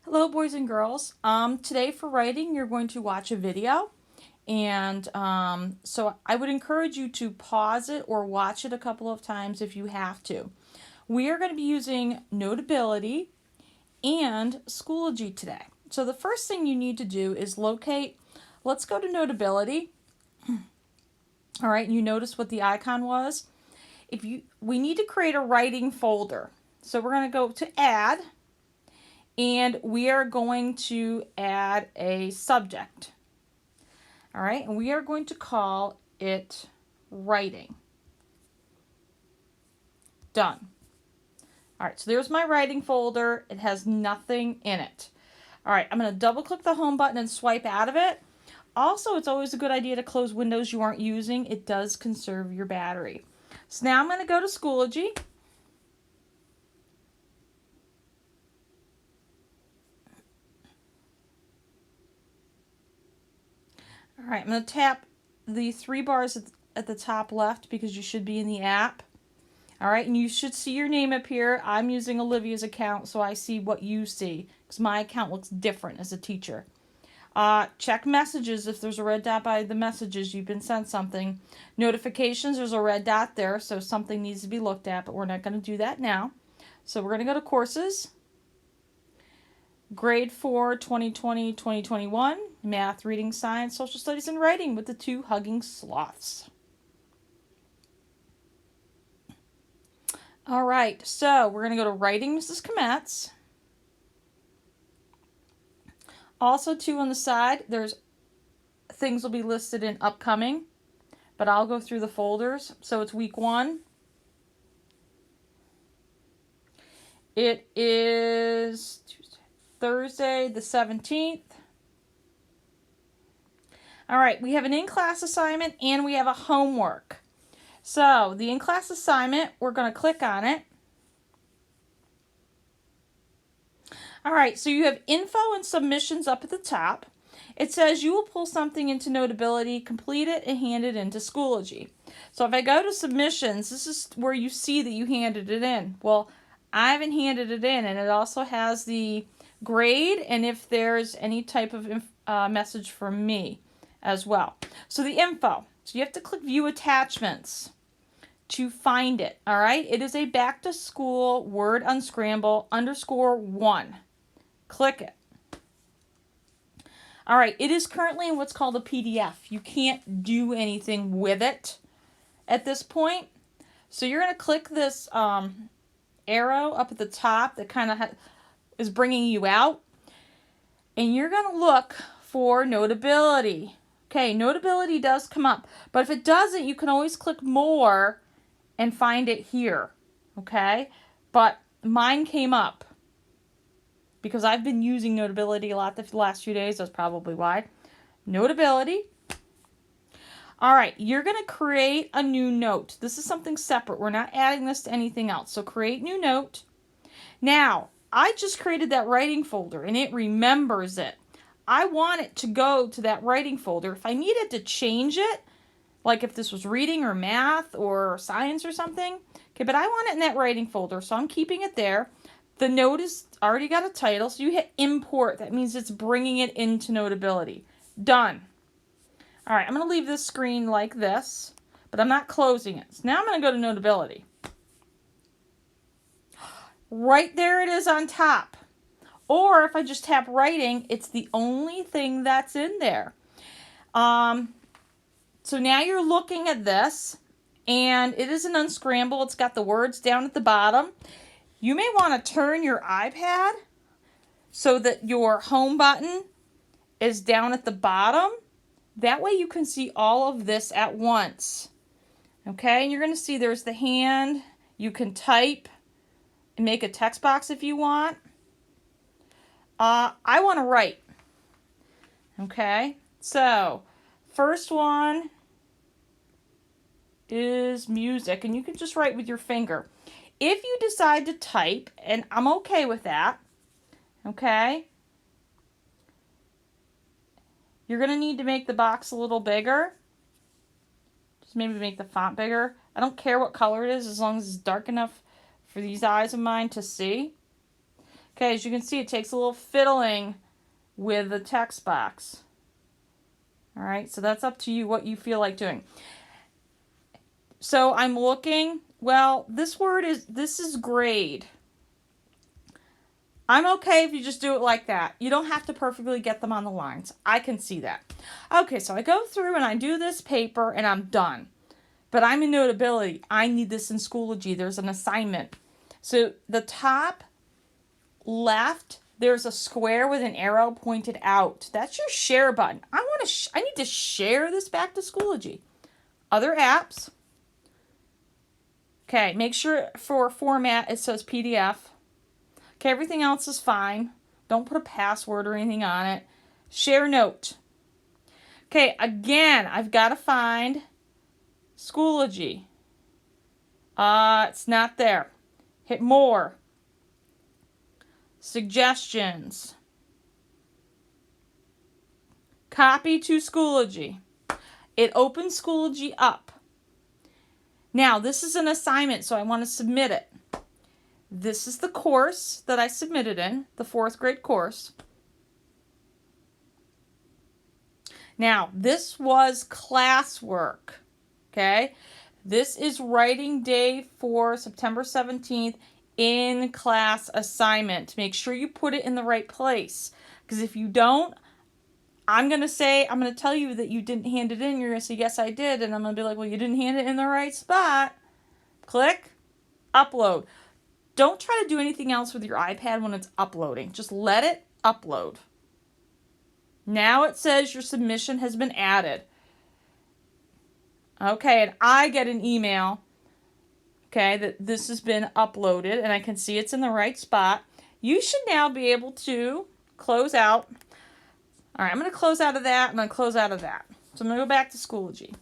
Hello, boys and girls. Today for writing, you're going to watch a video. And so I would encourage you to pause it or watch it a couple of times if you have to. We are going to be using Notability and Schoology today. So the first thing you need to do is locate, let's go to Notability. All right, and you notice what the icon was. We need to create a writing folder. So we're going to go to Add. And we are going to add a subject. All right, and we are going to call it writing. Done. All right, so there's my writing folder. It has nothing in it. All right, I'm going to double click the home button and swipe out of it. Also, it's always a good idea to close windows you aren't using. It does conserve your battery. So now I'm going to go to Schoology. All right, I'm going to tap the three bars at the top left because you should be in the app. All right, and you should see your name up here. I'm using Olivia's account, so I see what you see because my account looks different as a teacher. Check messages. If there's a red dot by the messages, you've been sent something. Notifications, there's a red dot there, so something needs to be looked at, but we're not going to do that now. So we're going to go to Courses. Grade 4, 2020-2021, Math, Reading, Science, Social Studies, and Writing with the two hugging sloths. All right, so we're going to go to Writing Mrs. Kometz. Also, too, on the side, there's things will be listed in upcoming, but I'll go through the folders. So it's week 1. It is Thursday the 17th. All right, we have an in-class assignment and we have a homework. So the in-class assignment, we're going to click on it. All right, so you have info and submissions up at the top. It says you will pull something into Notability, complete it, and hand it into Schoology. So if I go to submissions, this is where you see that you handed it in. Well, I haven't handed it in, and it also has the grade and if there's any type of message from me as well. So the info. So you have to click View Attachments to find it. All right. It is a back to school word unscramble _1. Click it. All right. It is currently in what's called a PDF. You can't do anything with it at this point. So you're going to click this arrow up at the top that kind of is bringing you out. And you're going to look for Notability. Okay, Notability does come up. But if it doesn't, you can always click More and find it here. Okay? But mine came up because I've been using Notability a lot the last few days. That's probably why. Notability. All right, you're going to create a new note. This is something separate. We're not adding this to anything else. So create new note. Now, I just created that writing folder and it remembers it. I want it to go to that writing folder. If I needed to change it, like if this was reading or math or science or something, okay, but I want it in that writing folder, so I'm keeping it there. The note has already got a title, so you hit import. That means it's bringing it into Notability. Done. All right, I'm going to leave this screen like this, but I'm not closing it. So now I'm going to go to Notability. Right there it is on top. Or if I just tap writing, it's the only thing that's in there. So now you're looking at this, and it is an unscramble. It's got the words down at the bottom. You may want to turn your iPad so that your home button is down at the bottom. That way you can see all of this at once. Okay, and you're going to see there's the hand. You can type and make a text box if you want. I want to write. Okay, so first one is music, and you can just write with your finger. If you decide to type, and I'm okay with that, okay, you're going to need to make the box a little bigger. Just maybe make the font bigger. I don't care what color it is as long as it's dark enough for these eyes of mine to see. Okay, as you can see, it takes a little fiddling with the text box. All right, so that's up to you what you feel like doing. So I'm looking, well, this is grade. I'm okay if you just do it like that. You don't have to perfectly get them on the lines. I can see that. Okay, so I go through and I do this paper and I'm done. But I'm in Notability. I need this in Schoology. There's an assignment. So the top left, there's a square with an arrow pointed out. That's your share button. I need to share this back to Schoology. Other apps. Okay, make sure for format it says PDF. Okay, everything else is fine. Don't put a password or anything on it. Share note. Okay, again, I've got to find Schoology. It's not there. Hit more. Suggestions. Copy to Schoology. It opens Schoology up. Now, this is an assignment, so I want to submit it. This is the course that I submitted in, the 4th grade course. Now, this was classwork, okay? This is writing day for September 17th in class assignment. Make sure you put it in the right place, because if you don't, I'm going to tell you that you didn't hand it in. You're going to say, yes, I did. And I'm going to be like, well, you didn't hand it in the right spot. Click, upload. Don't try to do anything else with your iPad when it's uploading. Just let it upload. Now it says your submission has been added. Okay, and I get an email, okay, that this has been uploaded, and I can see it's in the right spot. You should now be able to close out. All right, I'm going to close out of that. I'm going to close out of that. So I'm going to go back to Schoology.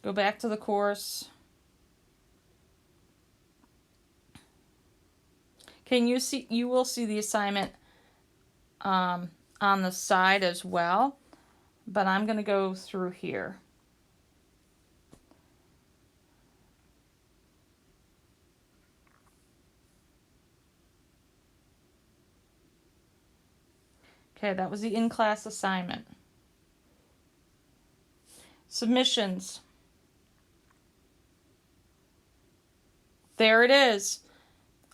Go back to the course. Can you see? You will see the assignment on the side as well, but I'm going to go through here. Okay, that was the in-class assignment. Submissions. There it is.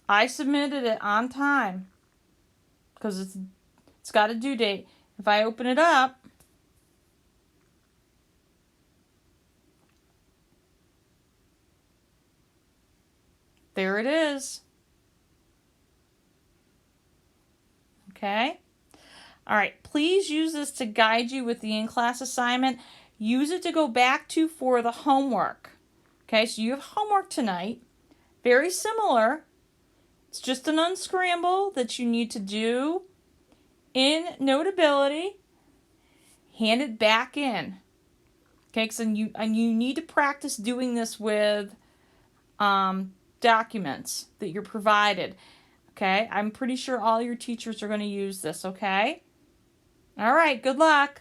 I submitted it on time because it's got a due date. If I open it up, there it is. Okay? All right, please use this to guide you with the in-class assignment. Use it to go back to for the homework. Okay, so you have homework tonight. Very similar. It's just an unscramble that you need to do in Notability. Hand it back in. Okay, and you need to practice doing this with documents that you're provided. Okay, I'm pretty sure all your teachers are going to use this, okay? All right, good luck.